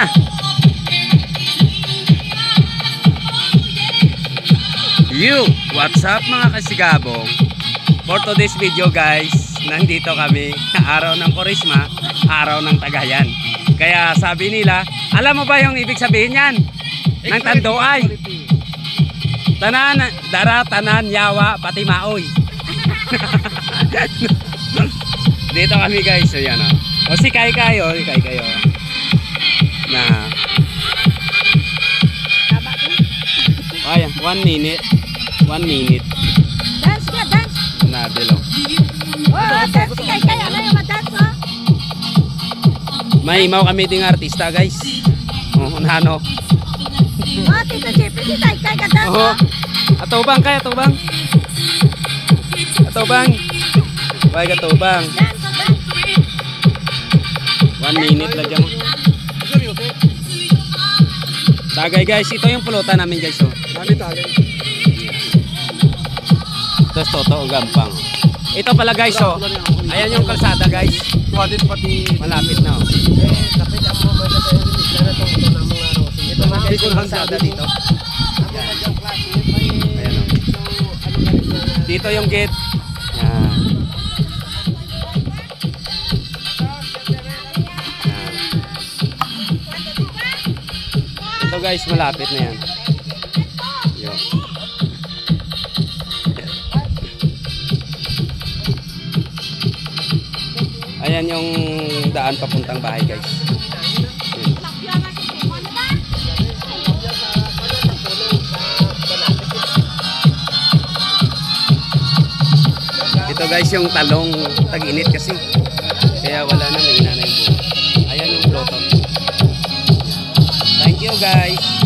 na. What's up mga kasigabong? For today's video guys, nandito kami araw ng Korisma, araw ng Tagayan. Kaya sabi nila, alam mo ba yung ibig sabihin yan? Ng Tanduay. Tanan, dara, tanan, yawa, pati maoy. Dito kami guys, so yan o. O si Kai kayo, na. Ay, 1 minute. 1 minute. Dance ka, dance. Na, bilo. Oh, dance ka, kaya ano yung madance, oh? May imaw kami ding artista, guys. Oh, nano. Oh, Tito JP, si Tay, kaya dance, Oh. Atubang kay, atubang. Atubang. Why katubang? Dance, dance. 1 minute lang dyan. Tagay, guys. Ito yung pulutan namin, guys. Oh. Tapos toto, gampang. Ito pala guys, oh. Ayan yung kalsada guys. Malapit na, oh. Ito na guys yung kalsada dito. Ayan, oh. Dito yung gate. Yan. Yan. Ito guys, malapit na yan. Yo. Ayan yung daan papuntang bahay guys. Ito guys yung talong, tag-init kasi. Kaya wala na, may ina na yung buo. Ayan yung ploto. Thank you guys.